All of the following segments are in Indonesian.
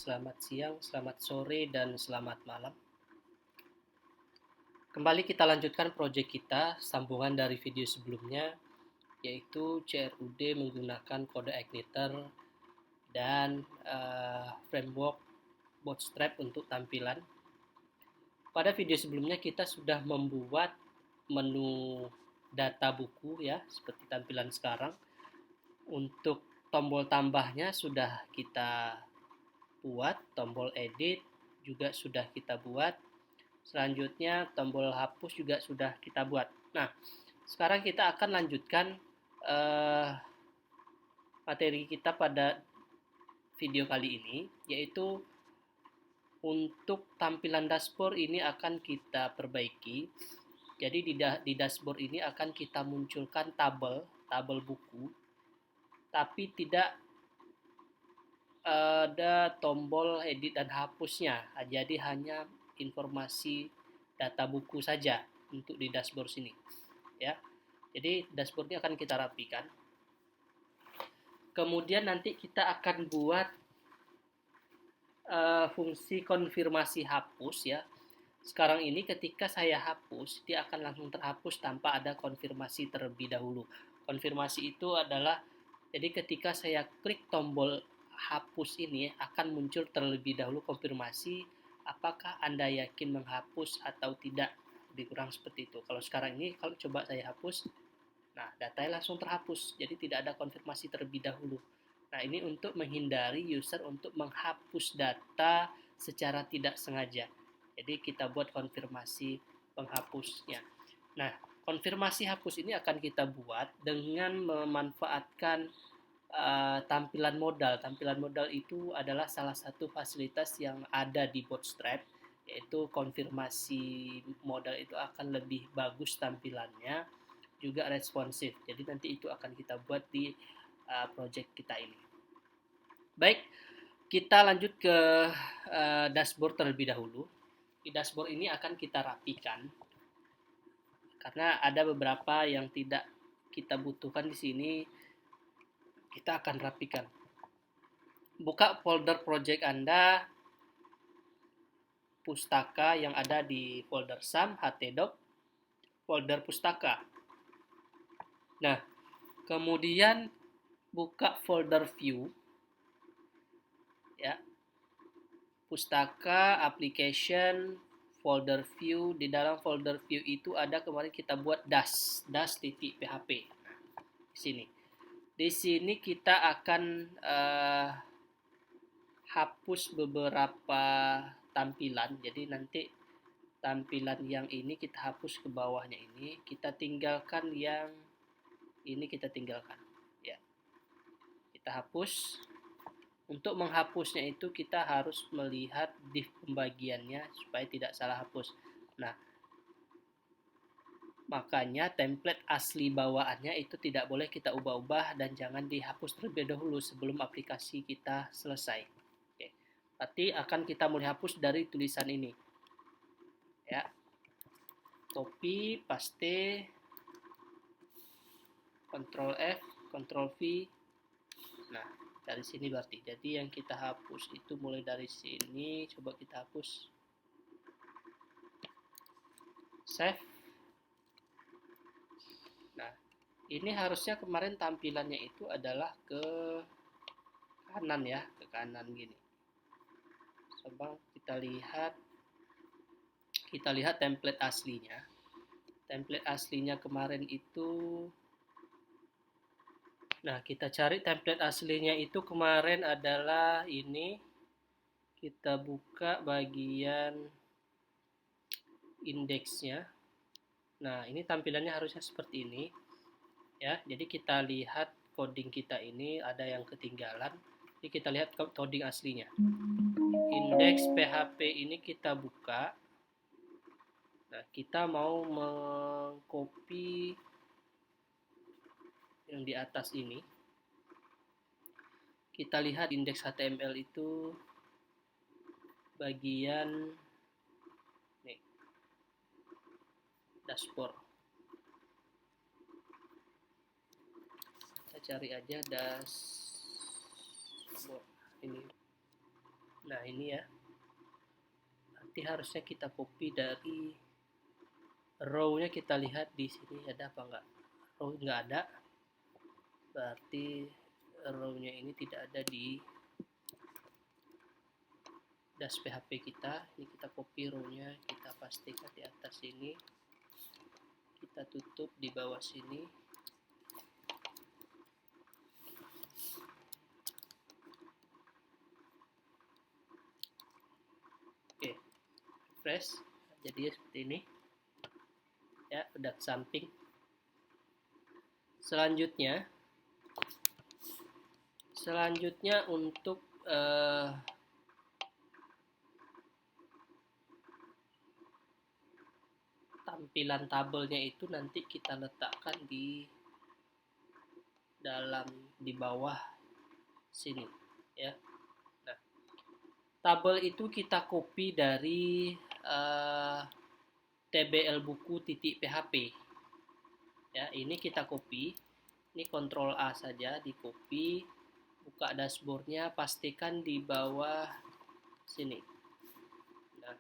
selamat siang, selamat sore, dan selamat malam. Kembali kita lanjutkan proyek kita, sambungan dari video sebelumnya, yaitu CRUD menggunakan kode igniter dan framework Bootstrap untuk tampilan. Pada video sebelumnya kita sudah membuat menu data buku ya, seperti tampilan sekarang. Untuk tombol tambahnya sudah kita buat, tombol edit juga sudah kita buat. Selanjutnya tombol hapus juga sudah kita buat. Nah, sekarang kita akan lanjutkan materi kita pada video kali ini, yaitu untuk tampilan dashboard ini akan kita perbaiki. Jadi di dashboard ini akan kita munculkan tabel buku, tapi tidak ada tombol edit dan hapusnya. Jadi hanya informasi data buku saja untuk di dashboard sini ya. Jadi dashboardnya akan kita rapikan. Kemudian nanti kita akan buat fungsi konfirmasi hapus ya. Sekarang ini ketika saya hapus, dia akan langsung terhapus tanpa ada konfirmasi terlebih dahulu. Konfirmasi itu adalah, jadi ketika saya klik tombol hapus ini akan muncul terlebih dahulu konfirmasi apakah Anda yakin menghapus atau tidak. Lebih kurang seperti itu. Kalau sekarang ini, kalau coba saya hapus, nah datanya langsung terhapus, jadi tidak ada konfirmasi terlebih dahulu. Nah, ini untuk menghindari user untuk menghapus data secara tidak sengaja. Jadi kita buat konfirmasi penghapusnya. Nah, konfirmasi hapus ini akan kita buat dengan memanfaatkan tampilan modal. Tampilan modal itu adalah salah satu fasilitas yang ada di Bootstrap, yaitu konfirmasi modal itu akan lebih bagus tampilannya, juga responsif. Jadi nanti itu akan kita buat di project kita ini. Baik, kita lanjut ke dashboard terlebih dahulu. Di dashboard ini akan kita rapikan karena ada beberapa yang tidak kita butuhkan di sini. Kita akan rapikan. Buka folder project Anda, pustaka yang ada di folder sum, htdoc, folder pustaka. Nah, kemudian buka folder view ya, pustaka, application, folder view. Di dalam folder view itu ada kemarin kita buat dash.php. Di sini kita akan hapus beberapa tampilan. Jadi nanti tampilan yang ini kita hapus ke bawahnya ini, kita tinggalkan yang ini, kita tinggalkan ya. Kita hapus. Untuk menghapusnya itu kita harus melihat div pembagiannya supaya tidak salah hapus. Nah, makanya template asli bawaannya itu tidak boleh kita ubah-ubah dan jangan dihapus terlebih dahulu sebelum aplikasi kita selesai. Oke. Berarti akan kita mulai hapus dari tulisan ini. Ya. Copy, paste, Ctrl F, Ctrl V. Nah, dari sini berarti. Jadi yang kita hapus itu mulai dari sini. Coba kita hapus. Save. Nah, ini harusnya kemarin tampilannya itu adalah ke kanan ya, ke kanan gini. Coba kita lihat template aslinya. Template aslinya kemarin itu, nah kita cari template aslinya itu kemarin adalah ini. Kita buka bagian indeksnya. Nah, ini tampilannya harusnya seperti ini ya. Jadi kita lihat coding kita ini ada yang ketinggalan. Jadi kita lihat coding aslinya. Indeks PHP ini kita buka. Nah, kita mau mengcopy yang di atas ini. Kita lihat indeks HTML itu bagian nih, dashboard. Kita cari aja dashboard ini. Nah ini ya, nanti harusnya kita copy dari row-nya, kita lihat di sini ada apa enggak. Row enggak ada, berarti row-nya ini tidak ada di dash PHP kita. Ini kita copy row-nya, kita pastikan di atas sini, kita tutup di bawah sini. Oke, refresh, jadi seperti ini ya, udah ke samping. Selanjutnya untuk tampilan tabelnya itu nanti kita letakkan di bawah sini ya. Nah, tabel itu kita copy dari tbl buku.php ya. Ini kita copy, ini Ctrl A saja, di copy, buka dashboardnya, pastikan di bawah sini. Nah,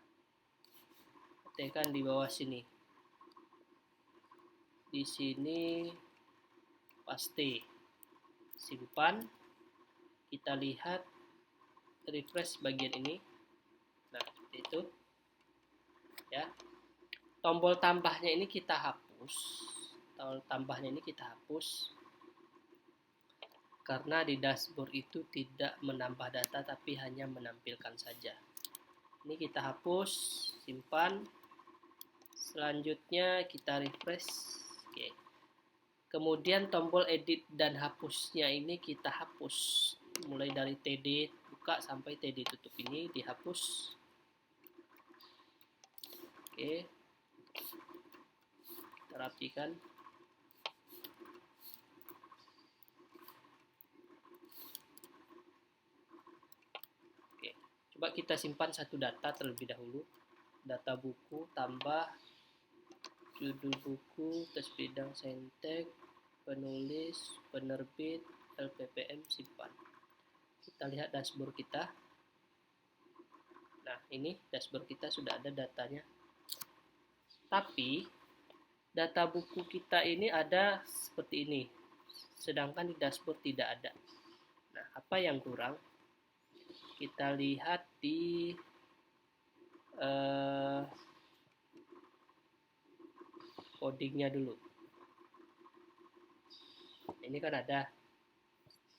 pastikan di bawah sini, di sini paste, simpan, kita lihat, refresh bagian ini. Nah, seperti itu ya. Tombol tambahnya ini kita hapus, karena di dashboard itu tidak menambah data tapi hanya menampilkan saja. Ini kita hapus, simpan. Selanjutnya kita refresh. Oke. Kemudian tombol edit dan hapusnya ini kita hapus, mulai dari TD buka sampai TD tutup ini dihapus. Oke, kita rapikan. Oke, coba kita simpan satu data terlebih dahulu. Data buku, tambah judul buku, tes bidang saintek, penulis, penerbit, LPPM, simpan. Kita lihat dashboard kita. Nah, ini dashboard kita sudah ada datanya. Tapi data buku kita ini ada seperti ini, sedangkan di dashboard tidak ada. Nah, apa yang kurang? Kita lihat di codingnya dulu. Ini kan ada,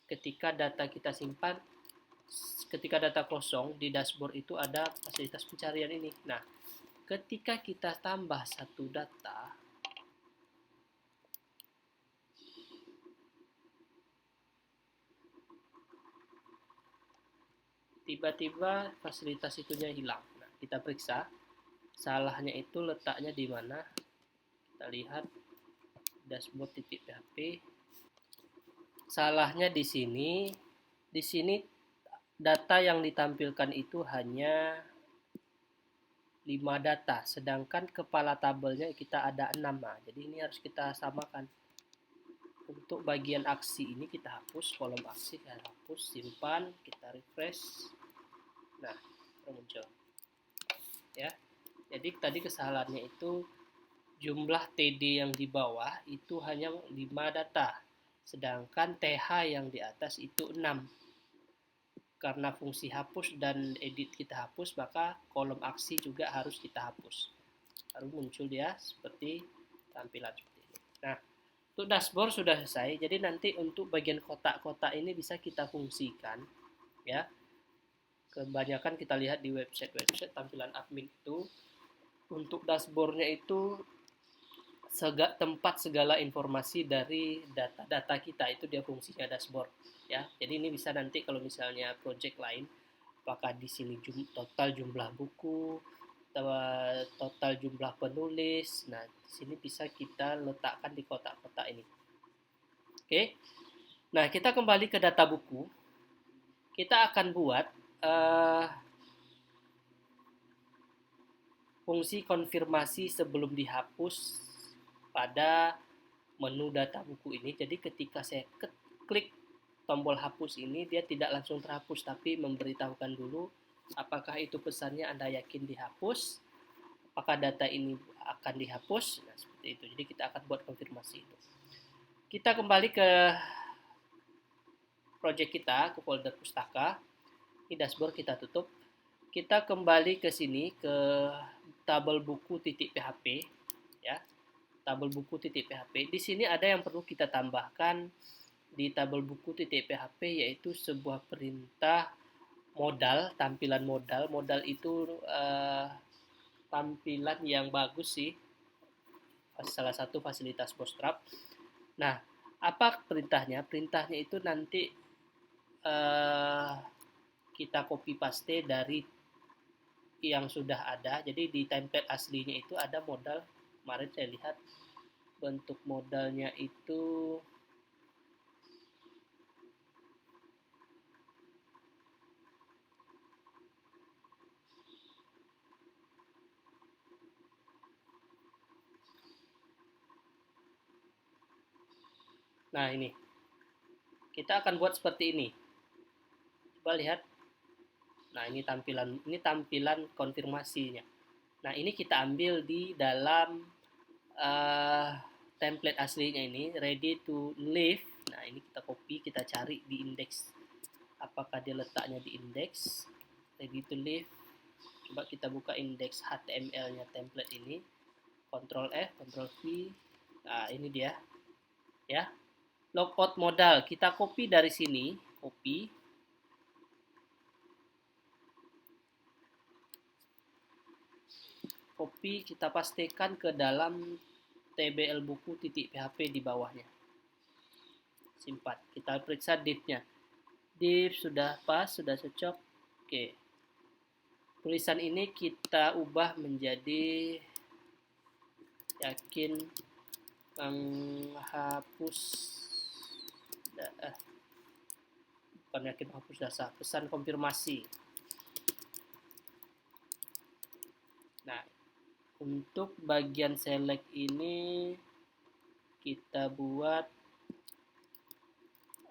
ketika data kita simpan, ketika data kosong di dashboard itu ada fasilitas pencarian ini. Nah, ketika kita tambah satu data, tiba-tiba fasilitas itunya hilang. Nah, kita periksa salahnya itu letaknya di mana. Kita lihat dashboard.php. Salahnya di sini. Di sini data yang ditampilkan itu hanya 5 data, sedangkan kepala tabelnya kita ada 6. Nah, jadi ini harus kita samakan. Untuk bagian aksi ini kita hapus, kolom aksi kita hapus, simpan, kita refresh. Nah, muncul ya. Jadi tadi kesalahannya itu jumlah TD yang di bawah itu hanya 5 data, sedangkan TH yang di atas itu 6. Karena fungsi hapus dan edit kita hapus, maka kolom aksi juga harus kita hapus. Lalu muncul dia seperti tampilan seperti ini. Nah, untuk dashboard sudah selesai. Jadi nanti untuk bagian kotak-kotak ini bisa kita fungsikan ya. Kebanyakan kita lihat di website tampilan admin itu, untuk dashboardnya itu tempat segala informasi dari data-data kita, itu dia fungsinya dashboard ya. Jadi ini bisa nanti kalau misalnya project lain, apakah di sini total jumlah buku, total jumlah penulis, nah di sini bisa kita letakkan di kotak-kotak ini. Oke, nah kita kembali ke data buku. Kita akan buat fungsi konfirmasi sebelum dihapus pada menu data buku ini. Jadi ketika saya klik tombol hapus ini, dia tidak langsung terhapus, tapi memberitahukan dulu Apakah itu pesannya Anda yakin dihapus? Apakah data ini akan dihapus? Nah, seperti itu. Jadi kita akan buat konfirmasi itu. Kita kembali ke project kita, ke folder pustaka. Ini dashboard kita tutup. Kita kembali ke sini ke tabel buku titik PHP ya. Tabel buku titik PHP. Di sini ada yang perlu kita tambahkan di tabel buku titik PHP, yaitu sebuah perintah modal, tampilan modal. Modal itu tampilan yang bagus sih, salah satu fasilitas Bootstrap. Nah, apa perintahnya? Perintahnya itu nanti kita copy paste dari yang sudah ada. Jadi di template aslinya itu ada modal. Kemarin saya lihat bentuk modalnya itu nah ini. Kita akan buat seperti ini. Coba lihat. Nah, ini tampilan konfirmasinya. Nah, ini kita ambil di dalam template aslinya ini, ready to live. Nah, ini kita copy, kita cari di indeks. Apakah dia letaknya di indeks ready to live? Coba kita buka indeks HTML-nya template ini. Ctrl F, Ctrl V. Nah, ini dia. Ya. Logout modal, kita copy dari sini, copy. Copy, kita pastikan ke dalam tbl buku titik php di bawahnya. Simpan. Kita periksa div-nya. Div sudah pas, sudah cocok. Oke. Tulisan ini kita ubah menjadi yakin menghapus bukan yakin menghapus data, pesan konfirmasi. Nah, untuk bagian select ini kita buat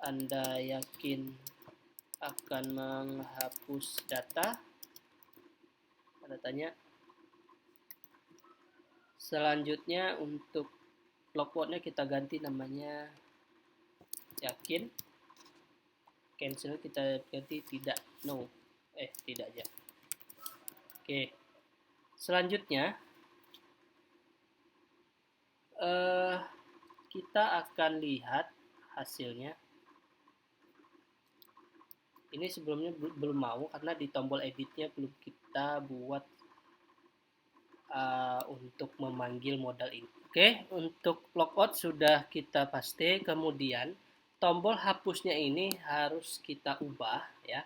Anda yakin akan menghapus data? Ada tanya. Selanjutnya untuk logoutnya kita ganti namanya yakin. Cancel kita ganti tidak, no. Tidak aja. Oke. Selanjutnya kita akan lihat hasilnya. Ini sebelumnya belum mau karena di tombol editnya belum kita buat untuk memanggil modal ini. Oke, untuk logout sudah kita paste. Kemudian tombol hapusnya ini harus kita ubah ya.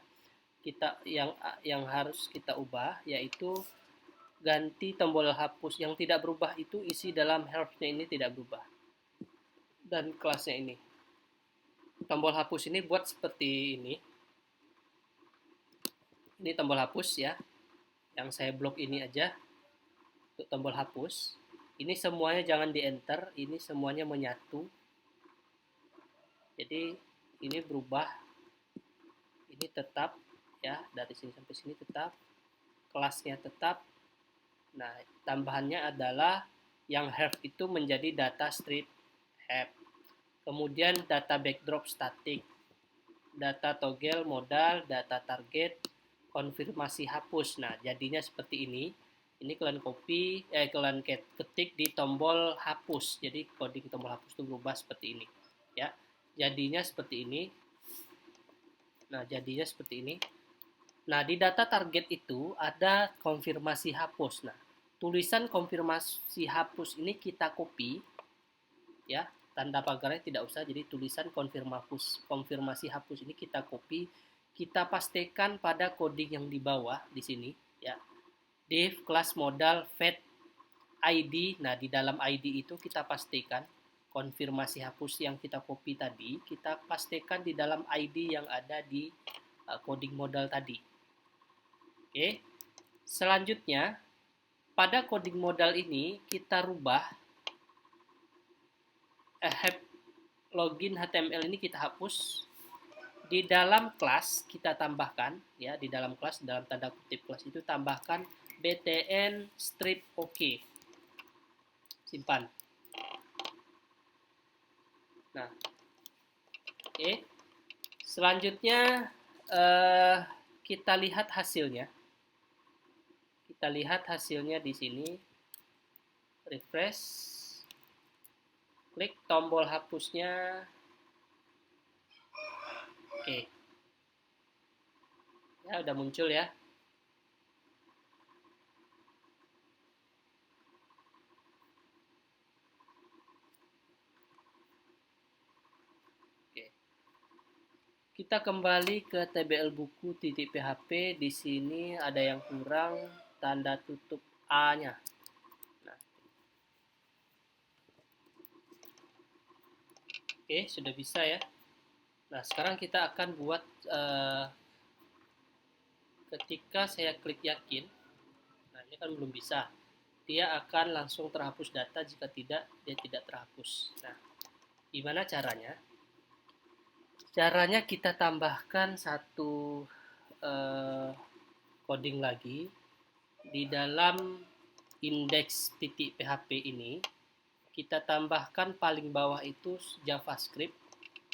Yang harus kita ubah yaitu ganti tombol hapus. Yang tidak berubah itu isi dalam help-nya ini tidak berubah. Dan kelasnya ini. Tombol hapus ini buat seperti ini. Ini tombol hapus ya. Yang saya blok ini aja. Untuk tombol hapus. Ini semuanya jangan di enter. Ini semuanya menyatu. Jadi ini berubah. Ini tetap ya. Dari sini sampai sini tetap. Kelasnya tetap. Nah, tambahannya adalah yang have itu menjadi data strip have. Kemudian data backdrop static, data toggle modal, data target, konfirmasi hapus. Nah, jadinya seperti ini. Ini kalian kalian ketik di tombol hapus. Jadi coding tombol hapus itu berubah seperti ini, ya. Jadinya seperti ini. Nah, jadinya seperti ini. Nah, di data target itu ada konfirmasi hapus. Nah, tulisan konfirmasi hapus ini kita copy, ya. Tanda pagarnya tidak usah, jadi tulisan konfirmasi hapus ini kita copy, kita pastikan pada coding yang di bawah di sini, ya. Div kelas modal fetch ID. Nah, di dalam ID itu kita pastikan konfirmasi hapus yang kita copy tadi, kita pastikan di dalam ID yang ada di coding modal tadi. Oke. Selanjutnya, pada coding modal ini kita rubah login HTML ini kita hapus. Di dalam kelas kita tambahkan ya, di dalam kelas, dalam tanda kutip kelas itu tambahkan btn strip OK. Simpan. Nah, oke. Selanjutnya kita lihat hasilnya. Kita lihat hasilnya di sini. Refresh. Klik tombol hapusnya. Oke. Ya, udah muncul ya. Oke. Kita kembali ke tbl buku .php. Di sini ada yang kurang, tanda tutup A-nya. Nah. Oke, sudah bisa ya. Nah, sekarang kita akan buat ketika saya klik yakin. Nah, ini kan belum bisa. Dia akan langsung terhapus data, jika tidak, dia tidak terhapus. Nah, gimana caranya? Caranya kita tambahkan satu coding lagi di dalam index.php ini. Kita tambahkan paling bawah itu JavaScript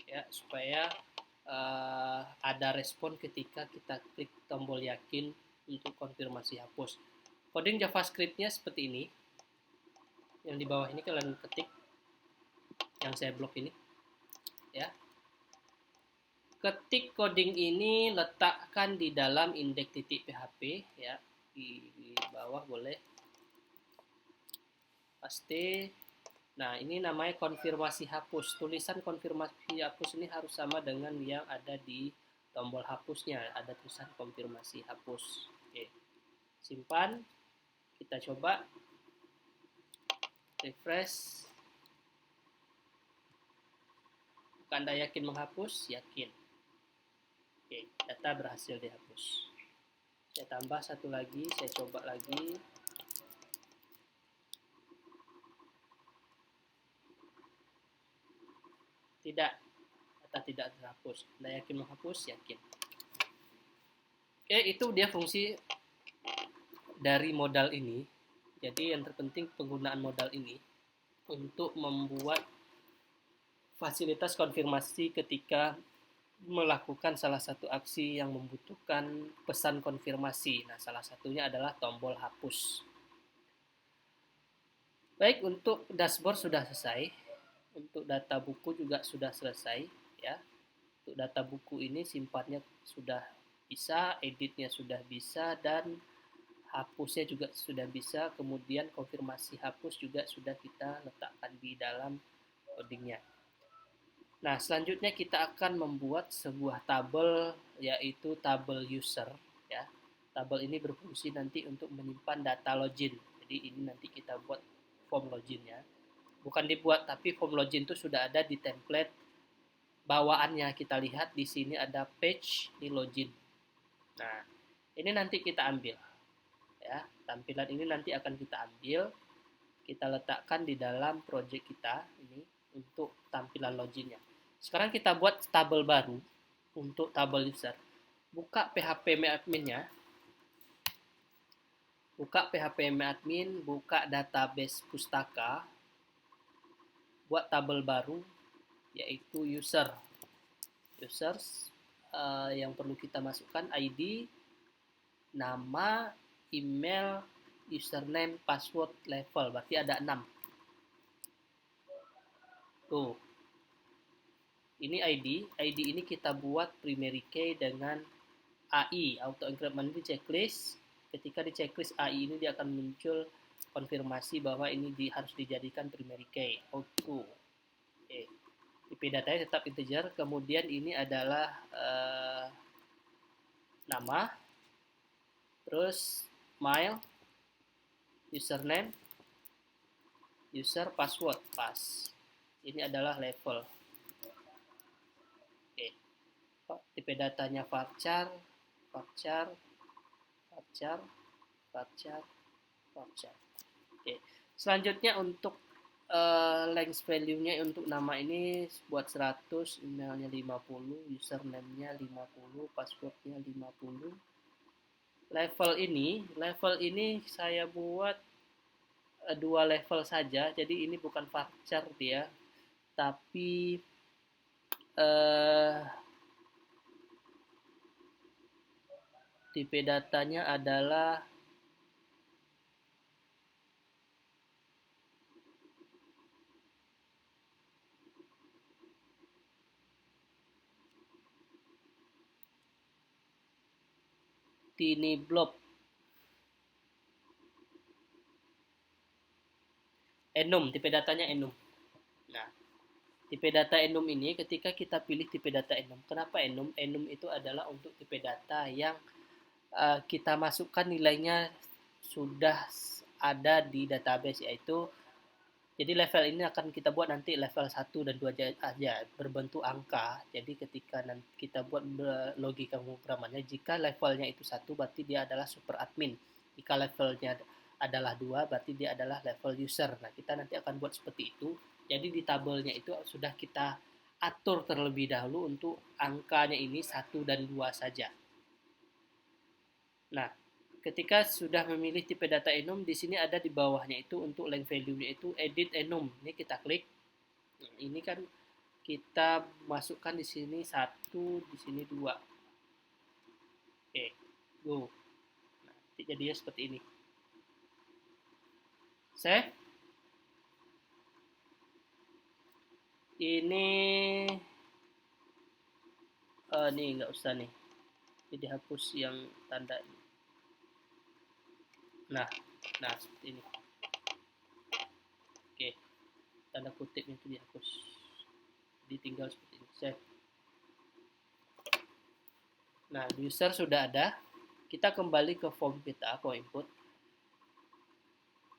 ya, supaya ada respon ketika kita klik tombol yakin untuk konfirmasi hapus. Coding JavaScript-nya seperti ini. Yang di bawah ini kalian ketik, yang saya blok ini ya. Ketik coding ini, letakkan di dalam index.php ya, di bawah boleh, paste. Nah, ini namanya konfirmasi hapus. Tulisan konfirmasi hapus ini harus sama dengan yang ada di tombol hapusnya, ada tulisan konfirmasi hapus. Oke, simpan. Kita coba refresh. Anda yakin menghapus? Yakin. Oke, data berhasil dihapus. Saya tambah satu lagi, saya coba lagi. Tidak, data tidak terhapus. Anda yakin menghapus? Yakin. Oke, itu dia fungsi dari modal ini. Jadi yang terpenting penggunaan modal ini untuk membuat fasilitas konfirmasi ketika melakukan salah satu aksi yang membutuhkan pesan konfirmasi. Nah, salah satunya adalah tombol hapus. Baik, untuk dashboard sudah selesai. Untuk data buku juga sudah selesai ya. Untuk data buku ini simpannya sudah bisa, editnya sudah bisa, dan hapusnya juga sudah bisa. Kemudian konfirmasi hapus juga sudah kita letakkan di dalam codingnya. Nah, selanjutnya kita akan membuat sebuah tabel, yaitu tabel user ya. Tabel ini berfungsi nanti untuk menyimpan data login. Jadi ini nanti kita buat form loginnya. Bukan dibuat, tapi form login itu sudah ada di template bawaannya. Kita lihat di sini ada page di login. Nah, ini nanti kita ambil ya. Tampilan ini nanti akan kita ambil, kita letakkan di dalam project kita ini untuk tampilan loginnya. Sekarang kita buat tabel baru untuk tabel user. Buka PHP adminnya. Buka PHP admin, buka database pustaka. Buat tabel baru yaitu user. Users yang perlu kita masukkan ID, nama, email, username, password, level. Berarti ada 6. Tuh. Ini ID ini kita buat primary key dengan AI, auto encryption di checklist. Ketika di checklist AI ini dia akan muncul konfirmasi bahwa ini harus dijadikan primary key. Auto. Oke. IP datanya tetap integer. Kemudian ini adalah nama, terus mail, username, user, password, pas. Ini adalah level. Oke. Tipe datanya varchar, varchar, varchar, varchar, varchar. Oke. Selanjutnya untuk length value-nya untuk nama ini buat 100, emailnya 50, username-nya 50, password-nya 50. Level ini saya buat 2 level saja, jadi ini bukan varchar dia, tapi eh, tipe datanya adalah tiny blob enum, tipe datanya enum. Nah, tipe data enum ini ketika kita pilih tipe data enum, kenapa enum? Enum itu adalah untuk tipe data yang kita masukkan nilainya sudah ada di database, yaitu jadi level ini akan kita buat nanti level 1 dan 2 aja berbentuk angka. Jadi ketika nanti kita buat logika pemrogramannya, jika levelnya itu 1 berarti dia adalah super admin. Jika levelnya adalah 2 berarti dia adalah level user. Nah, kita nanti akan buat seperti itu. Jadi di tabelnya itu sudah kita atur terlebih dahulu untuk angkanya ini 1 dan 2 saja. Nah, ketika sudah memilih tipe data enum, di sini ada di bawahnya itu untuk length value-nya itu edit enum. Ini kita klik. Nah, ini kan kita masukkan di sini 1, di sini 2. Oke, go. Nah, jadinya seperti ini. Save. Ini nih nggak usah nih. Jadi hapus yang tanda ini. Nah, seperti ini. Oke, tanda kutipnya itu dihapus. Jadi tinggal seperti ini. Save. Nah, user sudah ada. Kita kembali ke form kita, form input.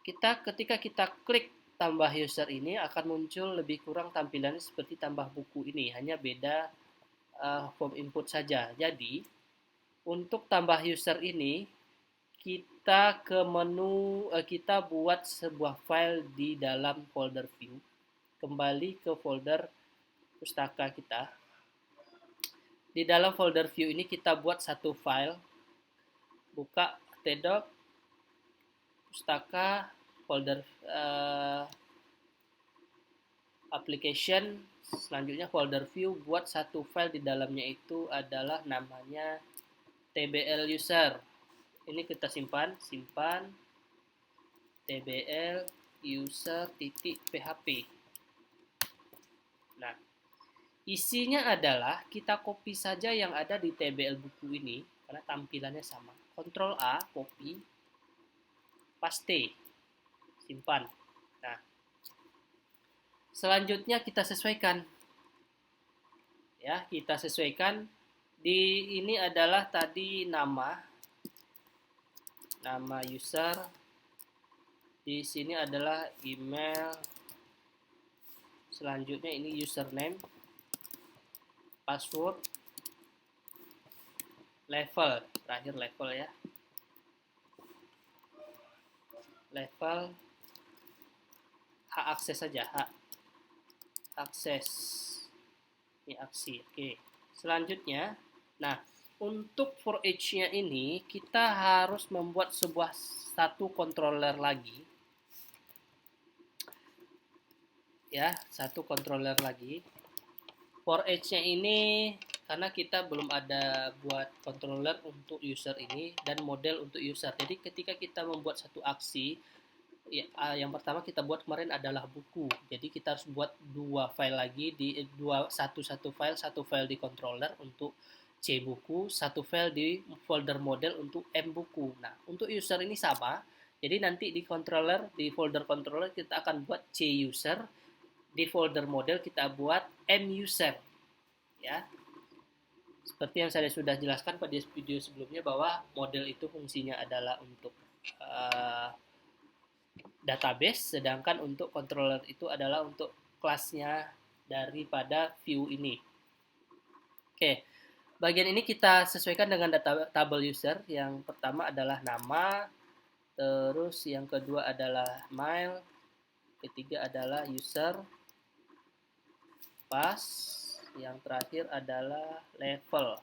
Ketika kita klik tambah user ini akan muncul lebih kurang tampilannya seperti tambah buku ini, hanya beda form input saja. Jadi untuk tambah user ini kita ke menu, kita buat sebuah file di dalam folder view, kembali ke folder pustaka kita. Di dalam folder view ini kita buat satu file, buka tdoc pustaka folder application, selanjutnya folder view, buat satu file di dalamnya itu adalah namanya tbl user. Ini kita simpan tbl user .php. Nah, isinya adalah kita copy saja yang ada di tbl buku ini karena tampilannya sama. Ctrl A, copy, paste, simpan. Nah, selanjutnya kita sesuaikan. Ya, kita sesuaikan. Di ini adalah tadi nama user. Di sini adalah email. Selanjutnya ini username, password, level, terakhir level ya. Level hak akses saja, hak akses. Ini aksi. Oke. Selanjutnya, nah, untuk for each-nya ini kita harus membuat sebuah satu controller lagi. Ya, satu controller lagi. For each-nya ini karena kita belum ada buat controller untuk user ini dan model untuk user. Jadi ketika kita membuat satu aksi, ya, yang pertama kita buat kemarin adalah buku. Jadi kita harus buat 2 file lagi di satu file di controller untuk C buku, satu file di folder model untuk M buku. Nah, untuk user ini sama. Jadi nanti di controller, di folder controller kita akan buat C user, di folder model kita buat M user. Ya. Seperti yang saya sudah jelaskan pada video sebelumnya bahwa model itu fungsinya adalah untuk database, sedangkan untuk controller itu adalah untuk kelasnya daripada view ini. Oke, bagian ini kita sesuaikan dengan table user. Yang pertama adalah nama, terus yang kedua adalah mail, ketiga adalah user pass, yang terakhir adalah level,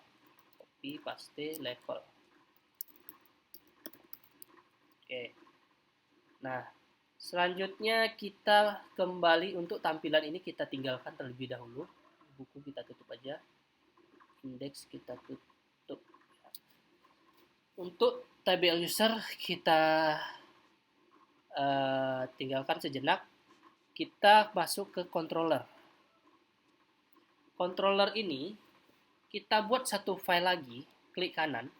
copy paste level. Oke, nah selanjutnya kita kembali untuk tampilan ini kita tinggalkan terlebih dahulu, buku kita tutup aja, indeks kita tutup. Untuk table user kita tinggalkan sejenak, kita masuk ke controller. Controller ini kita buat satu file lagi, klik kanan,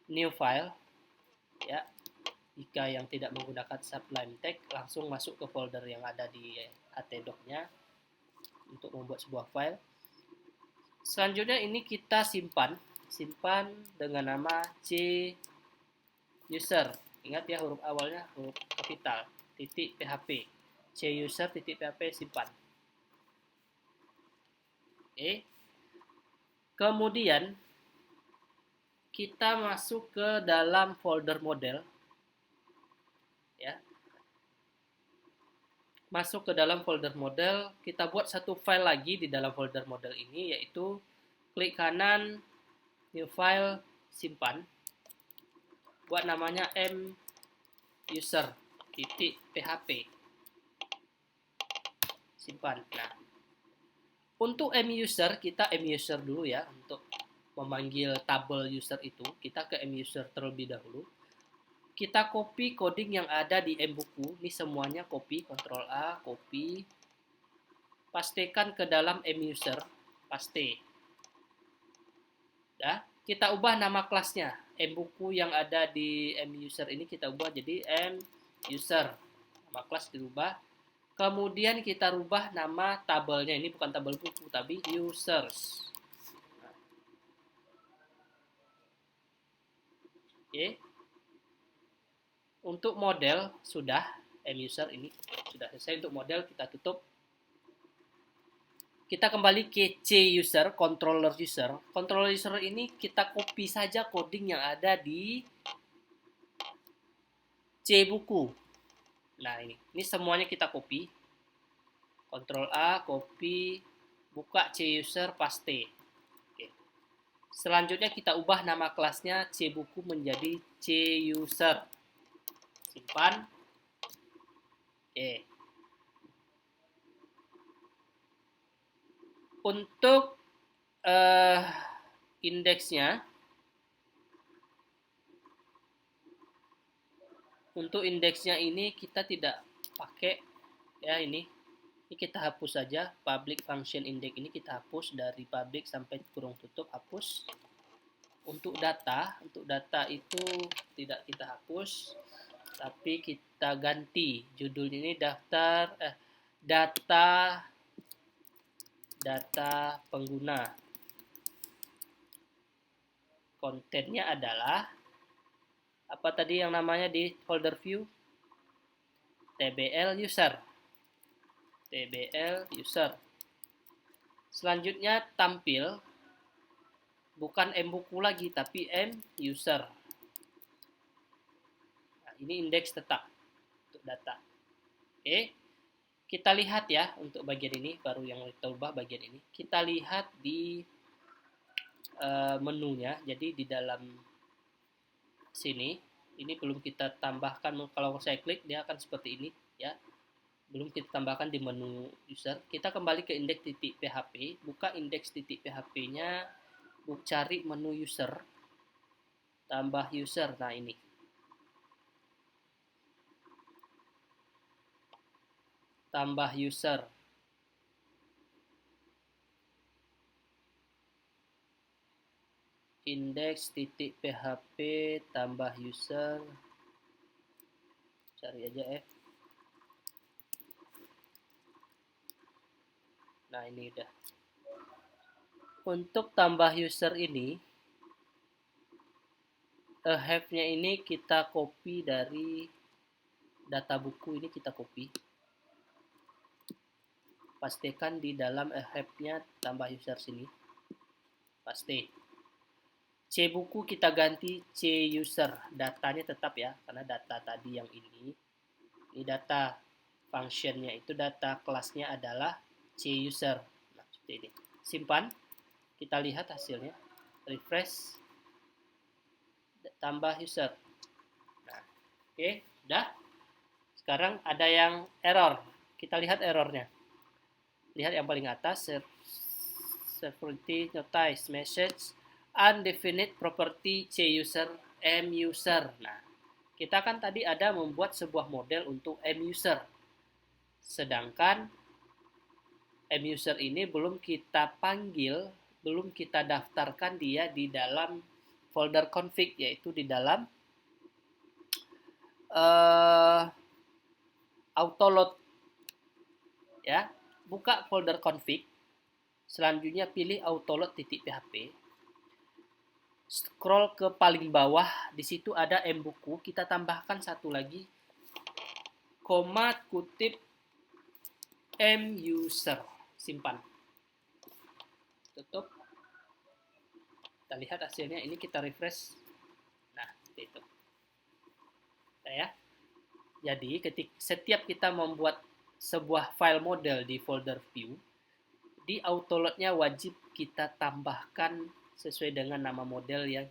new file, ya. Jika yang tidak menggunakan Sublime Text, langsung masuk ke folder yang ada di htdoc-nya untuk membuat sebuah file. Selanjutnya ini kita simpan dengan nama C user. Ingat ya, huruf awalnya huruf kapital, titik php, C user titik php, simpan. Oke. Kemudian kita masuk ke dalam folder model, ya. Masuk ke dalam folder model, kita buat satu file lagi di dalam folder model ini, yaitu klik kanan, new file, simpan, buat namanya muser titik php, simpan. Nah, untuk muser, kita muser dulu ya, untuk memanggil tabel user itu, kita ke muser terlebih dahulu. Kita copy coding yang ada di mbuku, ini semuanya copy, Ctrl A, copy, pastekan ke dalam muser, paste. Ya, kita ubah nama kelasnya, mbuku yang ada di muser ini kita ubah jadi muser, nama kelas dirubah. Kemudian kita rubah nama tabelnya, ini bukan tabel buku tapi users. Oke. Untuk model sudah, muser ini sudah selesai. Untuk model kita tutup. Kita kembali ke C user, controller user. Controller user ini kita copy saja coding yang ada di C buku. Nah, ini semuanya kita copy. Ctrl A, copy, buka C user, paste. Oke. Selanjutnya kita ubah nama kelasnya C buku menjadi C user. Simpan. Oke. Untuk indeksnya, ini kita tidak pakai ya, ini kita hapus saja. Public function index ini kita hapus, dari public sampai kurung tutup, hapus. Untuk data itu tidak kita hapus, tapi kita ganti judul ini data pengguna. Kontennya adalah apa tadi yang namanya di folder view? tbl user. Selanjutnya tampil bukan mbuku lagi tapi muser. Nah, ini indeks tetap untuk data. Oke. Kita lihat ya, untuk bagian ini baru yang kita ubah bagian ini. Kita lihat di menunya. Jadi di dalam sini ini belum kita tambahkan. Kalau saya klik dia akan seperti ini ya. Belum kita tambahkan di menu user. Kita kembali ke indeks.php, buka indeks.php-nya, cari menu user, tambah user. Nah, ini. Tambah user. Indeks.php tambah user. Cari aja F. Nah, ini udah. Untuk tambah user ini, have-nya ini kita copy dari data buku, ini kita copy. Pastikan di dalam have-nya tambah user sini. Paste. C buku kita ganti C user, datanya tetap ya, karena data tadi yang ini Ini data functionnya itu, data kelasnya adalah cuser. Nah, seperti ini. Simpan, kita lihat hasilnya. Refresh, tambah user. Nah, oke, udah. Sekarang ada yang error. Kita lihat errornya. Lihat yang paling atas, security notice message undefined property cuser muser. Nah, kita kan tadi ada membuat sebuah model untuk muser. Sedangkan muser ini belum kita panggil, belum kita daftarkan dia di dalam folder config, yaitu di dalam autoload. Ya, buka folder config, selanjutnya pilih autoload.php, scroll ke paling bawah, di situ ada mbuku, kita tambahkan satu lagi, koma kutip muser, simpan, tutup. Kita lihat hasilnya, ini kita refresh. Nah, seperti itu. Ya. Jadi setiap kita membuat sebuah file model di folder view, di autoload-nya wajib kita tambahkan sesuai dengan nama model yang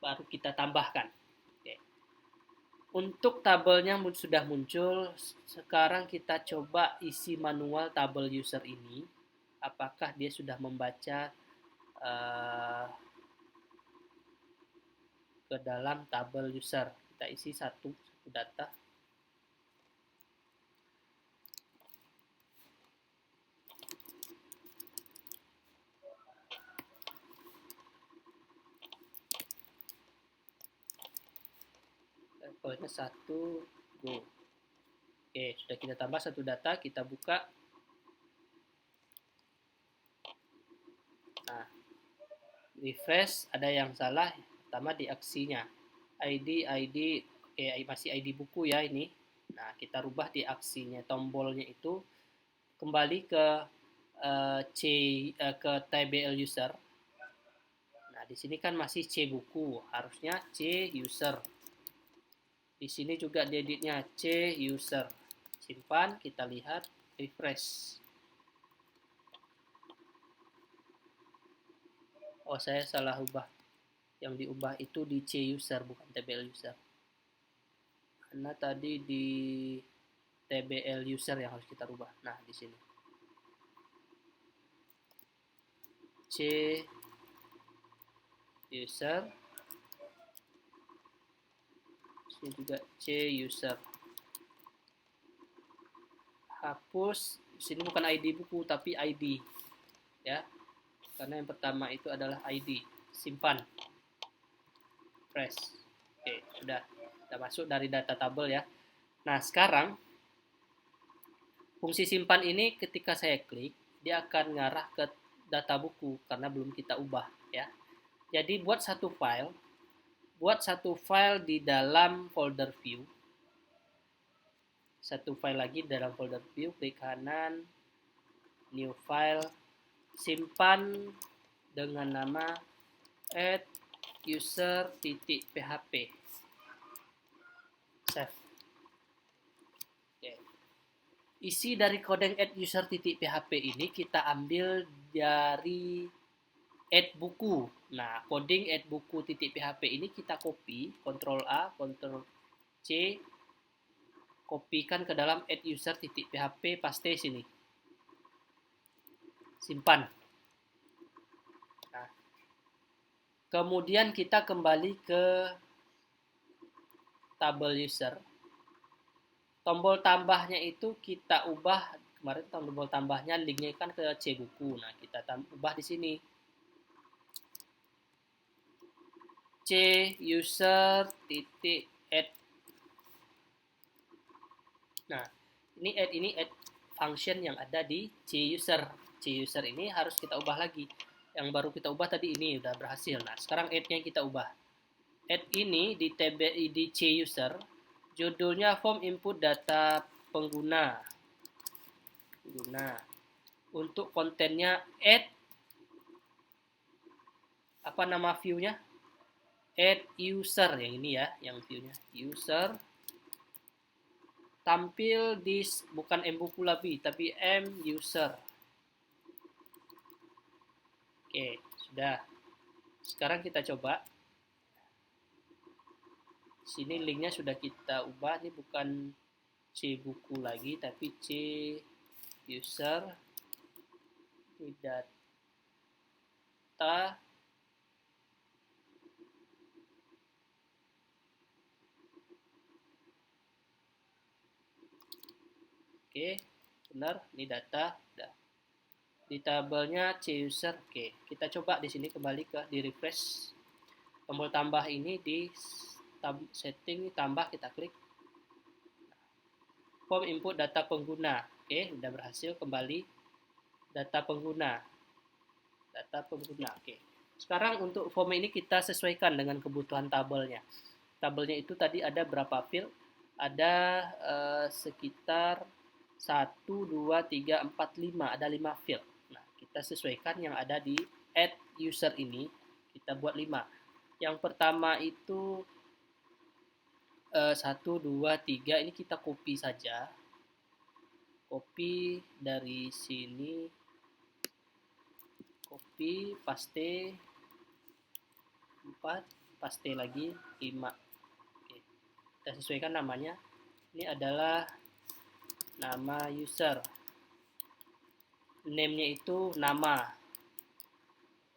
baru kita tambahkan. Oke. Untuk tabelnya sudah muncul, sekarang kita coba isi manual tabel user ini, apakah dia sudah membaca ke dalam tabel user. Kita isi satu data. Levelnya 1, go. Oke, sudah kita tambah satu data, kita buka. Nah, refresh, ada yang salah, pertama di aksinya. ID, oke, masih ID buku ya ini. Nah, kita rubah di aksinya, tombolnya itu kembali ke ke TBL user. Nah, di sini kan masih C buku, harusnya C user. Di sini juga dieditnya C user. Simpan, kita lihat, refresh. Oh, saya salah ubah. Yang diubah itu di C user, bukan TBL user. Karena tadi di TBL user yang harus kita rubah. Nah, di sini. C user. Ini juga C user. Hapus, sini bukan ID buku tapi ID, ya, karena yang pertama itu adalah ID. Simpan, press. Oke, sudah kita masuk dari data tabel ya. Nah, sekarang fungsi simpan ini ketika saya klik, dia akan ngarah ke data buku karena belum kita ubah ya. Jadi buat satu file di dalam folder view, satu file lagi dalam folder view, klik kanan, new file, simpan dengan nama @user.php, save. Oke. Isi dari kodeng @user.php ini kita ambil dari @buku. Nah, coding @buku.php ini kita copy, Ctrl A, Ctrl C, kopikan ke dalam @user.php, paste sini. Simpan. Nah, kemudian kita kembali ke tabel user. Tombol tambahnya itu kita ubah, kemarin tombol tambahnya linknya kan ke C buku. Nah, kita ubah di sini. C user titik add. Nah, ini add function yang ada di C user. C user ini harus kita ubah lagi. Yang baru kita ubah tadi ini udah berhasil. Nah, sekarang add-nya kita ubah. Add ini di di C user, judulnya form input data pengguna. Untuk kontennya add, apa nama view-nya? Add user, yang ini ya, yang view-nya user tampil di bukan mbupulabi tapi muser. Oke, sudah. Sekarang kita coba. Sini linknya sudah kita ubah. Ini bukan C buku lagi, tapi C user. Ini data. Oke, benar. Ini data. Udah. Di tabelnya C user. Oke, kita coba di sini kembali ke di refresh. Tombol tambah ini di setting tambah, kita klik. Form input data pengguna. Oke, udah berhasil. Kembali data pengguna. Oke. Sekarang untuk form ini kita sesuaikan dengan kebutuhan tabelnya. Tabelnya itu tadi ada berapa field? Ada sekitar 1, 2, 3, 4, 5. Ada 5 field. Nah, kita sesuaikan yang ada di add user ini. Kita buat 5. Yang pertama itu 1, 2, 3. Ini kita copy saja. Copy dari sini. Copy, paste. 4, paste lagi 5. Oke. Kita sesuaikan namanya. Ini adalah nama user. Name-nya itu nama.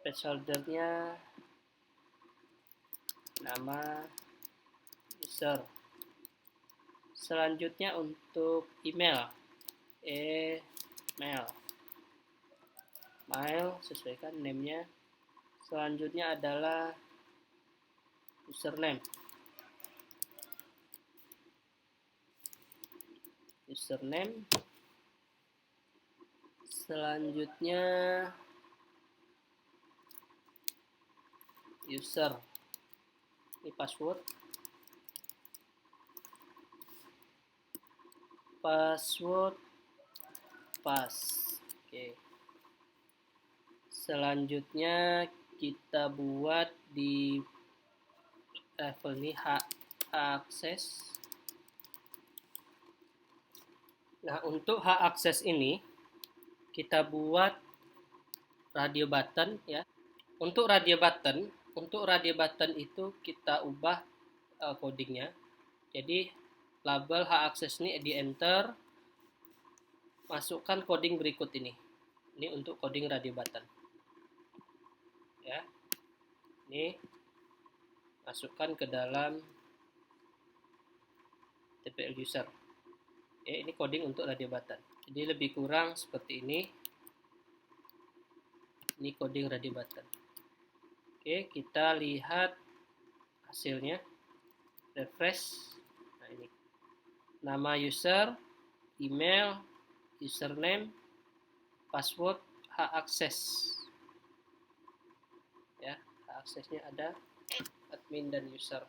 Placeholder-nya nama user. Selanjutnya untuk email. Mail, sesuaikan name-nya. Selanjutnya adalah username. Selanjutnya user. Ini password. Pas. Oke. Selanjutnya kita buat di level ini hak akses. Nah, untuk hak akses ini kita buat radio button ya. Untuk radio button itu kita ubah codingnya. Jadi label hak akses ini di enter, masukkan coding berikut ini. Ini untuk coding radio button. Ya. Ini masukkan ke dalam TPL user. Oke, ini coding untuk radio button. Jadi lebih kurang seperti ini. Ini coding radio button. Oke, kita lihat hasilnya. Refresh. Nah, ini. Nama user, email, username, password, hak akses. Ya, hak aksesnya ada admin dan user.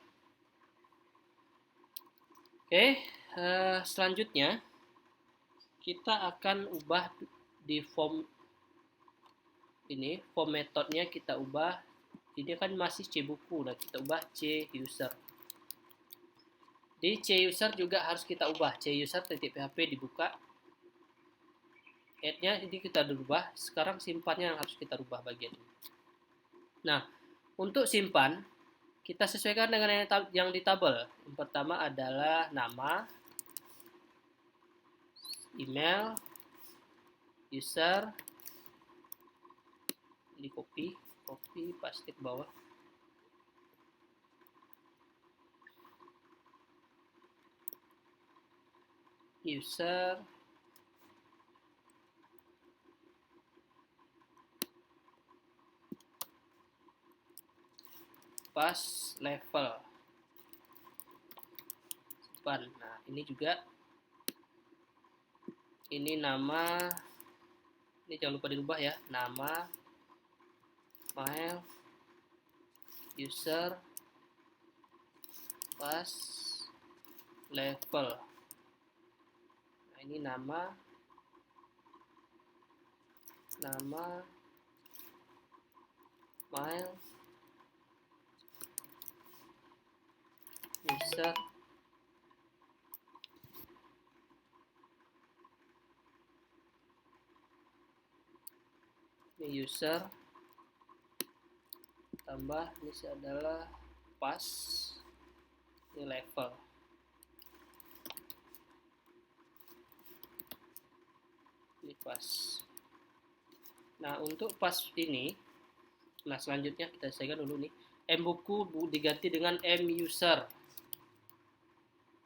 Oke, selanjutnya kita akan ubah di form ini, form metodenya kita ubah. Ini kan masih C buku, nah kita ubah C user. Di C user juga harus kita ubah. C user .php dibuka. Add-nya ini kita ubah. Sekarang simpannya yang harus kita ubah bagian ini. Nah, untuk simpan kita sesuaikan dengan yang di tabel. Yang pertama adalah nama, email, user. Ini copy, paste ke bawah. User, pas level. Simpan. Nah, ini juga. Ini nama. Ini jangan lupa dirubah ya. Nama, mail, user, pas level. Nah, ini nama, mail, user, ini user tambah ini adalah pass, ini level. Ini pass. Nah, untuk pass ini, nah selanjutnya kita selesaikan dulu nih. M buku diganti dengan M user.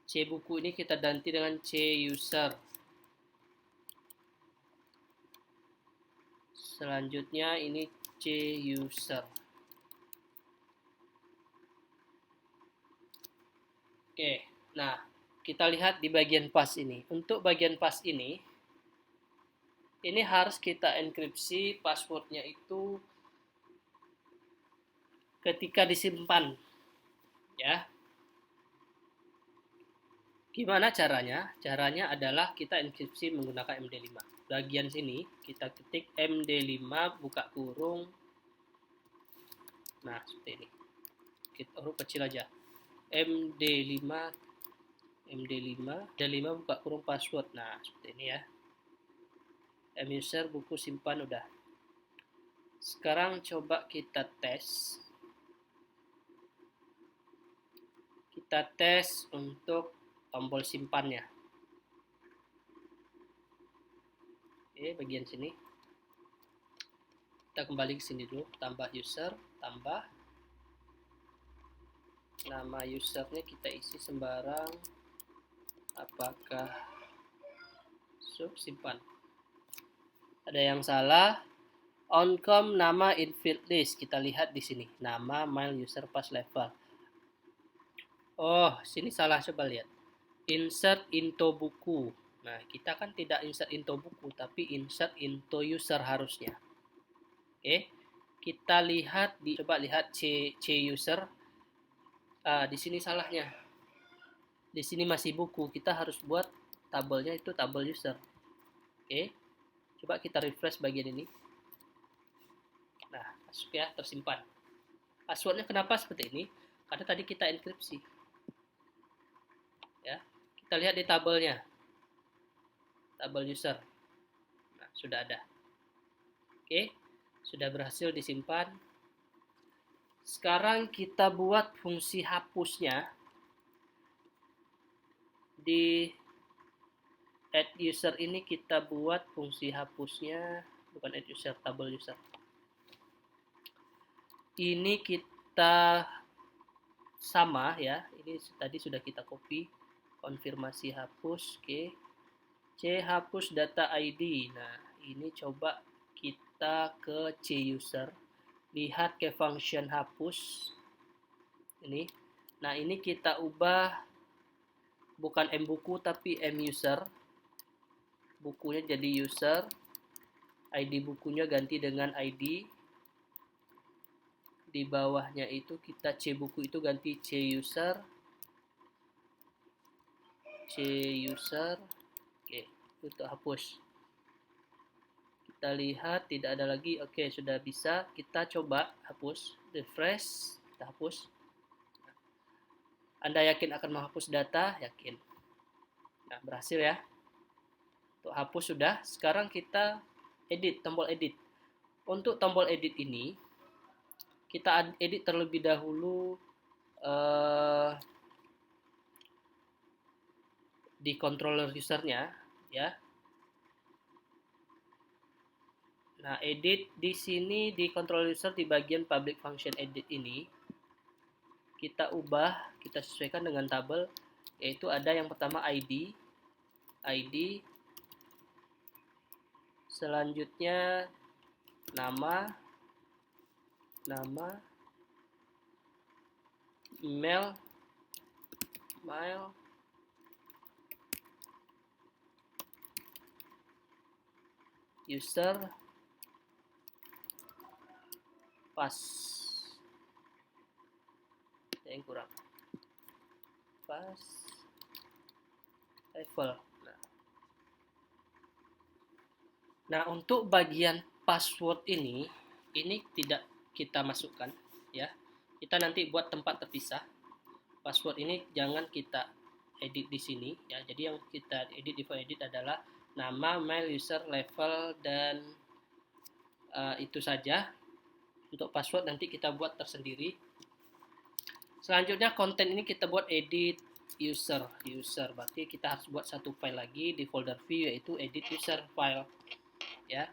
C buku ini kita ganti dengan C user. Selanjutnya ini C user. Oke, nah kita lihat di bagian pass ini. Untuk bagian pass ini harus kita enkripsi passwordnya itu ketika disimpan, ya. Gimana caranya? Caranya adalah kita enkripsi menggunakan MD5. Bagian sini kita ketik MD5 buka kurung. Nah, seperti ini. Kita huruf kecil aja. MD5 buka kurung password. Nah, seperti ini ya. Muser buku simpan udah. Sekarang coba kita tes. Kita tes untuk tombol simpannya. Oke, bagian sini. Kita kembali ke sini dulu, tambah user, tambah nama usernya kita isi sembarang, apakah simpan. Ada yang salah. Oncom nama infield list, kita lihat di sini, nama mail user pass level. Oh, sini salah, coba lihat. Insert into buku. Nah, kita kan tidak insert into buku, tapi insert into user harusnya. Oke, kita lihat coba lihat C user. Di sini salahnya. Di sini masih buku, kita harus buat tabelnya itu tabel user. Oke, coba kita refresh bagian ini. Nah, masuk ya, tersimpan. Passwordnya kenapa seperti ini? Karena tadi kita enkripsi. Ya, kita lihat di tabelnya, tabel user. Nah, sudah ada. Oke, sudah berhasil disimpan. Sekarang kita buat fungsi hapusnya di add user ini. Kita buat fungsi hapusnya, bukan add user, tabel user. Ini kita sama ya, ini tadi sudah kita copy. Konfirmasi hapus, oke. C hapus data ID. Nah, ini coba kita ke C user, lihat ke function hapus ini. Nah, ini kita ubah bukan M buku tapi M user. Bukunya jadi user, ID bukunya ganti dengan ID. Di bawahnya itu kita C buku itu ganti C user. Oke, itu hapus. Kita lihat tidak ada lagi. Oke, sudah bisa. Kita coba hapus, refresh, kita hapus. Anda yakin akan menghapus data? Yakin. Nah, berhasil ya. Untuk hapus sudah. Sekarang kita edit, tombol edit. Untuk tombol edit ini kita edit terlebih dahulu di controller usernya ya. Nah, edit di sini di controller user di bagian public function edit ini kita ubah, kita sesuaikan dengan tabel, yaitu ada yang pertama ID, selanjutnya nama, email, user, pass. Yang kurang. Pass, level. Nah, untuk bagian password ini tidak kita masukkan ya. Kita nanti buat tempat terpisah. Password ini jangan kita edit di sini ya. Jadi yang kita edit di file edit adalah nama, mail, user, level, dan Itu saja untuk password, nanti kita buat tersendiri. Selanjutnya konten ini kita buat edit user. Berarti kita harus buat satu file lagi di folder view, yaitu edit user file ya.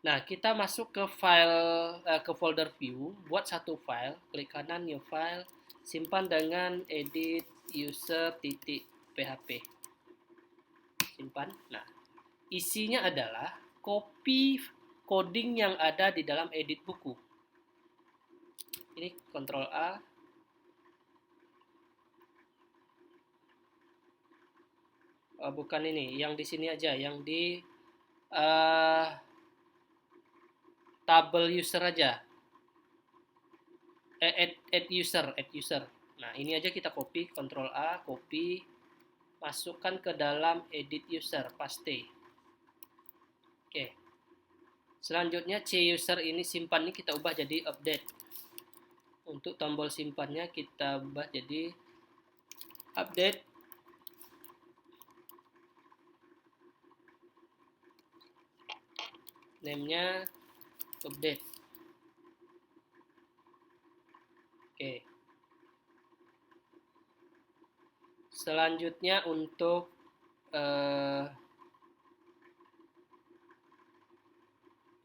Nah, kita masuk ke file ke folder view, buat satu file, klik kanan new file, simpan dengan edit user.php. Simpan. Nah, isinya adalah copy coding yang ada di dalam edit buku. Ini Ctrl A. Bukan ini, yang di sini aja, yang di tabel user aja. Add user. Nah, ini aja kita copy, Ctrl A, copy, masukkan ke dalam edit user, paste. Oke. Selanjutnya C user ini simpan, ini kita ubah jadi update. Untuk tombol simpannya kita ubah jadi update. Name-nya update. Oke. Selanjutnya untuk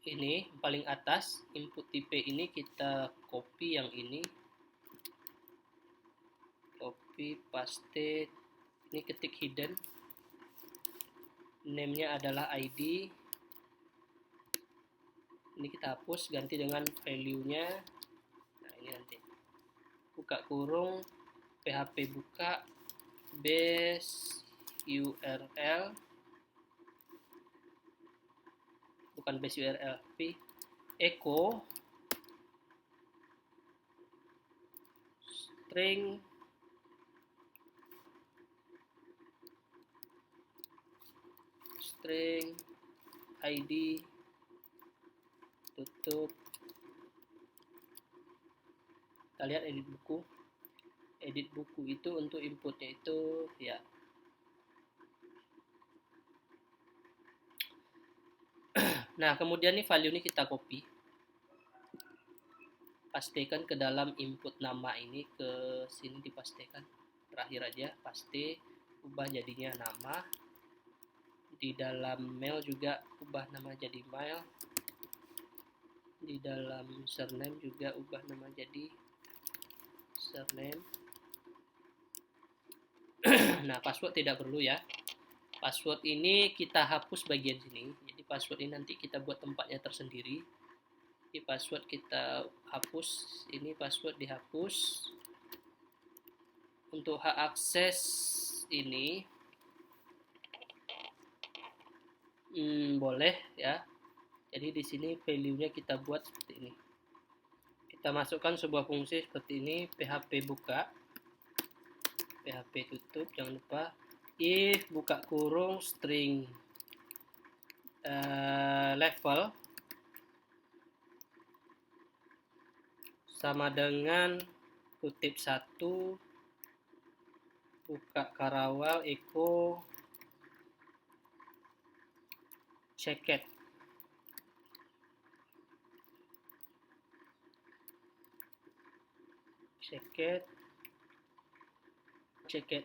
ini paling atas, input type ini kita copy yang ini. Copy, paste. Ini ketik hidden. Name-nya adalah ID. Ini kita hapus, ganti dengan value-nya. Nah, ini nanti. Buka kurung, PHP buka, base URL. Bukan base URL, tapi echo string ID tutup. Kita lihat edit buku. Edit buku itu untuk inputnya itu ya. Nah, kemudian nih value ini kita copy, pastikan ke dalam input nama ini, ke sini dipastikan, terakhir aja paste, ubah jadinya nama. Di dalam mail juga ubah nama jadi mail. Di dalam username juga ubah nama jadi username. Nah, password tidak perlu ya. Password ini kita hapus bagian sini. Jadi password ini nanti kita buat tempatnya tersendiri. Di password kita hapus, ini password dihapus. Untuk hak akses ini boleh ya. Jadi di sini value-nya kita buat seperti ini. Kita masukkan sebuah fungsi seperti ini, PHP buka, PHP tutup, jangan lupa if buka kurung string level sama dengan kutip 1 buka karawal echo ceket.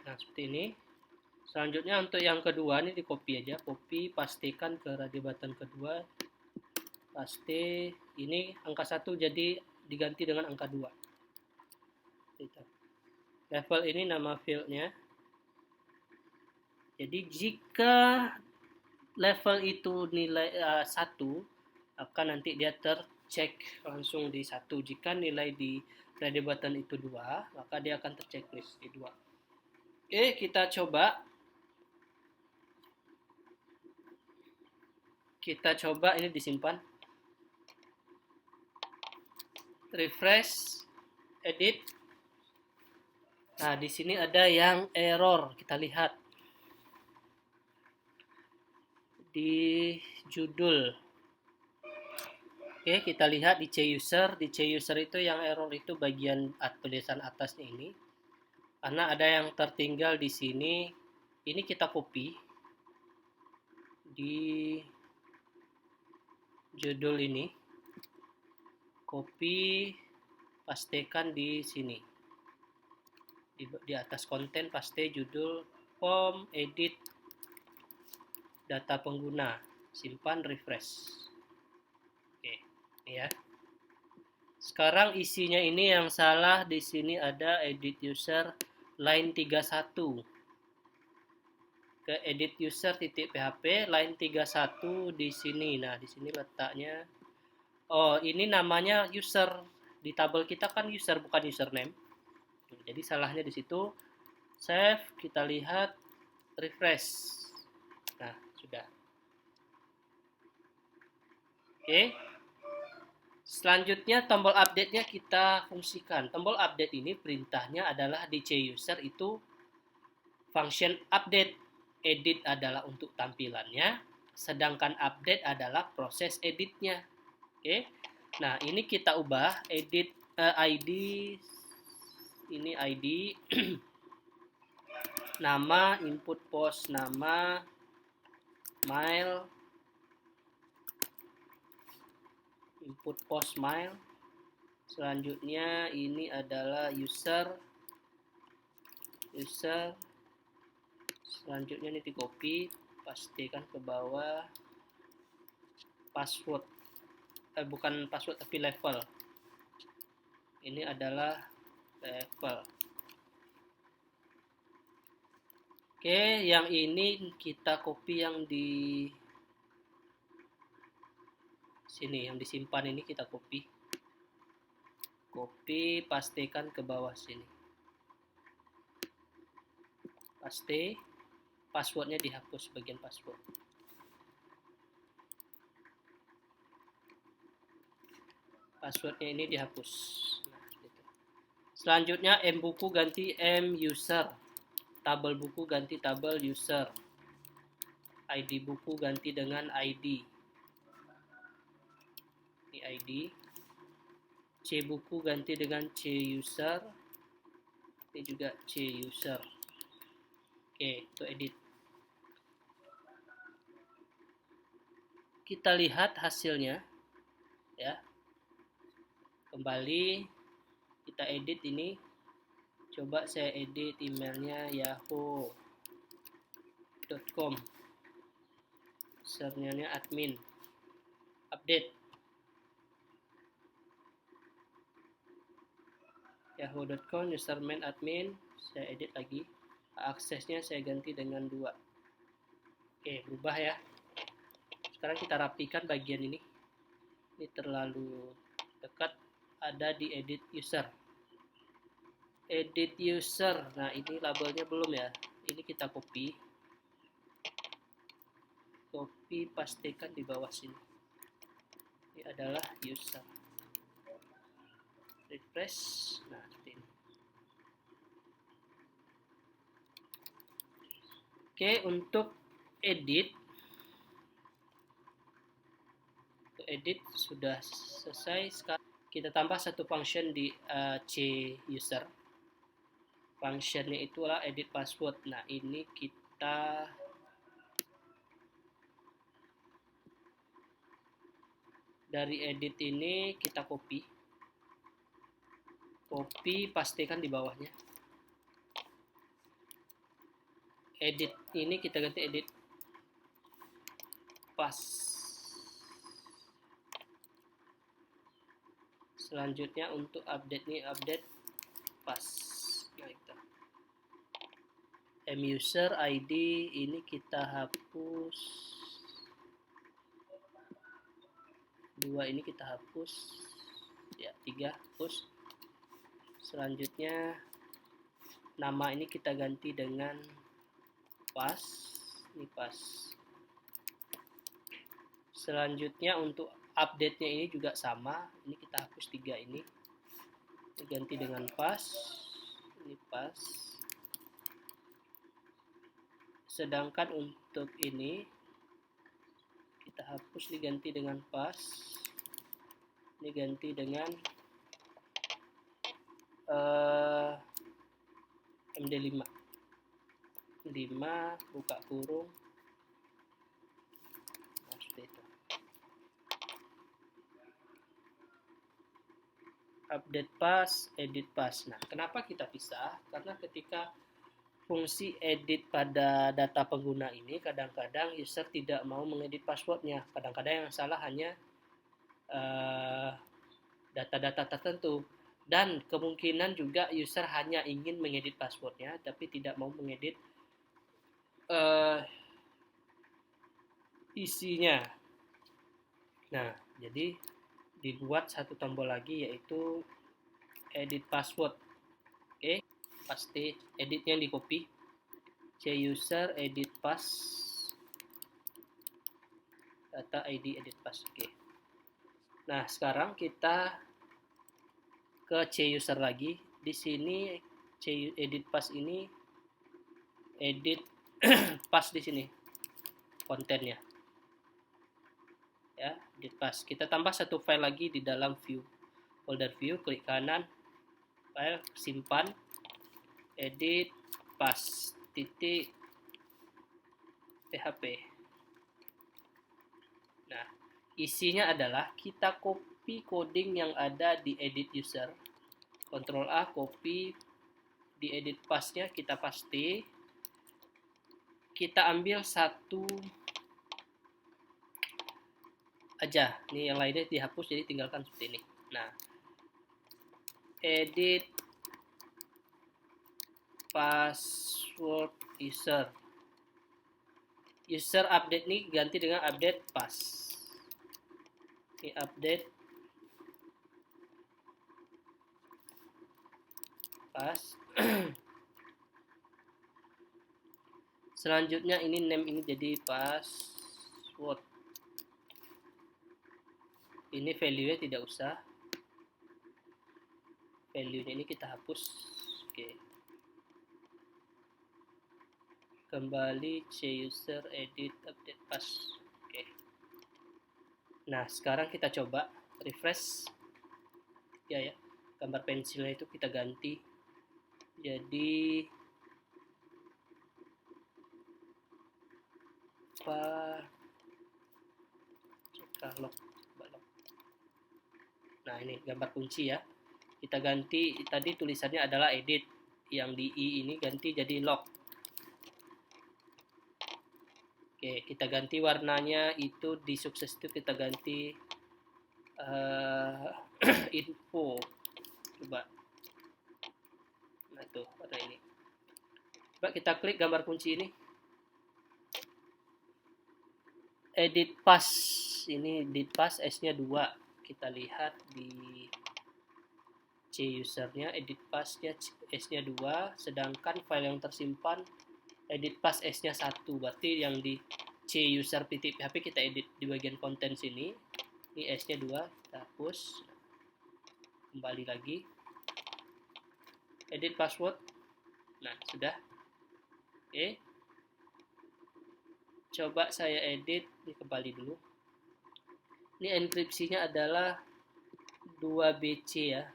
Nah, seperti ini. Selanjutnya untuk yang kedua ini di copy aja, copy, pastikan ke radio button kedua, paste. Ini angka 1 jadi diganti dengan angka 2. Level ini nama fieldnya. Jadi jika level itu nilai 1, akan nanti dia tercek langsung di 1. Jika nilai di ready button itu 2, maka dia akan terchecklist di 2. Oke, kita coba. Ini disimpan. Refresh, edit. Nah, di sini ada yang error, kita lihat. Di judul. Oke, kita lihat di C user. Di C user itu yang error itu bagian tulisan atasnya ini. Karena ada yang tertinggal di sini. Ini kita copy di judul ini. copy, pastekan di sini. Di atas konten paste judul, form, edit, data pengguna, simpan, refresh. Oke, ini ya. Sekarang isinya ini yang salah di sini ada edit user line 31. Ke edit user .php line 31 di sini. Nah, di sini letaknya. Oh, ini namanya user. Di tabel kita kan user bukan username. Jadi salahnya di situ. Save, kita lihat, refresh. Nah, sudah. Oke. Selanjutnya tombol update-nya kita fungsikan. Tombol update ini perintahnya adalah di cuser itu function update. Edit adalah untuk tampilannya, sedangkan update adalah proses editnya. Oke. Nah, ini kita ubah edit ID, ini ID nama, input post nama, mail, input post mail. Selanjutnya ini adalah user. Selanjutnya ini di copy, pastikan ke bawah. Password, bukan password tapi level. Ini adalah level. Oke, yang ini kita copy yang di sini, yang disimpan ini kita copy, pastikan ke bawah sini, paste, passwordnya dihapus bagian password. Passwordnya ini dihapus. Nah, gitu. Selanjutnya mbuku ganti muser, tabel buku ganti tabel user, ID buku ganti dengan ID. Ini ID. C buku ganti dengan C user. Ini juga C user. Oke, itu edit. Kita lihat hasilnya ya. Kembali kita edit ini. Coba saya edit emailnya yahoo.com. Username-nya admin. Update. yahoo.com username admin, saya edit lagi. Aksesnya saya ganti dengan 2. Oke, berubah ya. Sekarang kita rapikan bagian ini. Ini terlalu dekat, ada di edit user. Edit user. Nah, ini labelnya belum ya. Ini kita copy. Pastikan di bawah sini. Ini adalah user. Refresh. Nah, seperti ini. Oke, untuk edit sudah selesai. Sekarang kita tambah satu function di C user. Functionnya itulah edit password. Nah, ini kita dari edit ini kita copy, pastikan di bawahnya. Edit ini kita ganti edit pas. Selanjutnya untuk update ini update pas. Nah, itu. Muser ID ini kita hapus. 2 ini kita hapus. Ya, 3 hapus. Selanjutnya nama ini kita ganti dengan pas. Ini pas. Selanjutnya untuk update-nya ini juga sama. Ini kita hapus 3 ini. Ini ganti dengan pas. Ini pas. Sedangkan untuk ini kita hapus, diganti dengan pas. Ini ganti dengan MD5. 5 buka kurung. Nah, seperti itu. update pass, edit pass. Nah, kenapa kita pisah? Karena ketika fungsi edit pada data pengguna ini kadang-kadang user tidak mau mengedit passwordnya. Kadang-kadang yang salah hanya data-data tertentu, dan kemungkinan juga user hanya ingin mengedit passwordnya tapi tidak mau mengedit isinya. Nah, jadi dibuat satu tombol lagi yaitu edit password. Oke, pasti editnya di copy, cuser edit pass, data id edit pass. Oke. Nah, sekarang kita ke cuser lagi. Di sini edit pass ini edit pass di sini kontennya. Ya, edit pass. Kita tambah satu file lagi di dalam view. Folder view, klik kanan, file, simpan, edit pass titik php. Nah, isinya adalah kita copy coding yang ada di edit user, Ctrl A, copy, di edit passnya kita paste, kita ambil satu aja, nih yang lainnya dihapus jadi tinggalkan seperti ini. Nah, edit password user, user update nih ganti dengan update pass. Ini update pass. Selanjutnya ini name ini jadi password. Ini value-nya tidak usah. Value-nya ini kita hapus. Oke. Kembali cuser edit update pass. Oke. Nah, sekarang kita coba refresh. Ya, gambar pensilnya itu kita ganti jadi lock. Nah, ini gambar kunci ya. Kita ganti, tadi tulisannya adalah edit, yang di i ini ganti jadi lock. Oke, kita ganti warnanya itu di sukses itu kita ganti info. Coba. Nah, tuh warna ini. Coba kita klik gambar kunci ini. Edit pass. Ini edit pass S-nya 2. Kita lihat di cusernya edit pass-nya S-nya 2, sedangkan file yang tersimpan edit pass S-nya 1. Berarti yang di cuser.php kita edit di bagian konten sini. Ini S-nya 2, kita hapus. Kembali lagi. Edit password. Nah, sudah. Oke. Coba saya edit, ini kembali dulu. Ini enkripsinya adalah 2BC ya.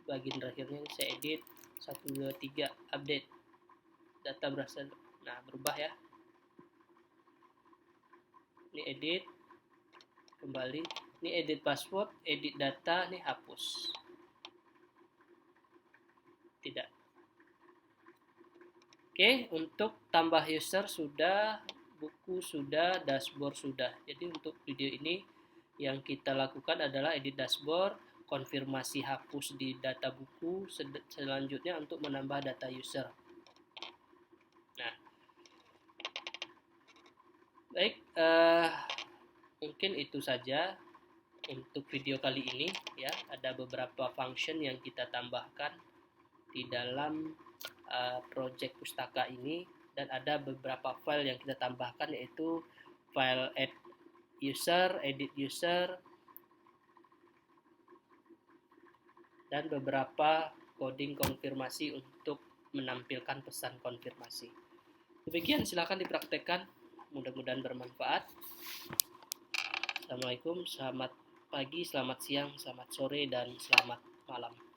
Bagian terakhirnya saya edit 123 update. Data berasal. Nah, berubah ya. Ini edit. Kembali. Ini edit password, edit data, ini hapus. Tidak. Oke, untuk tambah user sudah, buku sudah, dashboard sudah. Jadi untuk video ini yang kita lakukan adalah edit dashboard, konfirmasi hapus di data buku, selanjutnya untuk menambah data user. Nah, baik, mungkin itu saja untuk video kali ini ya. Ada beberapa function yang kita tambahkan di dalam project pustaka ini, dan ada beberapa file yang kita tambahkan, yaitu file add user, edit user, dan beberapa coding konfirmasi untuk menampilkan pesan konfirmasi. Demikian, silakan dipraktekkan, mudah-mudahan bermanfaat. Assalamualaikum, selamat pagi, selamat siang, selamat sore, dan selamat malam.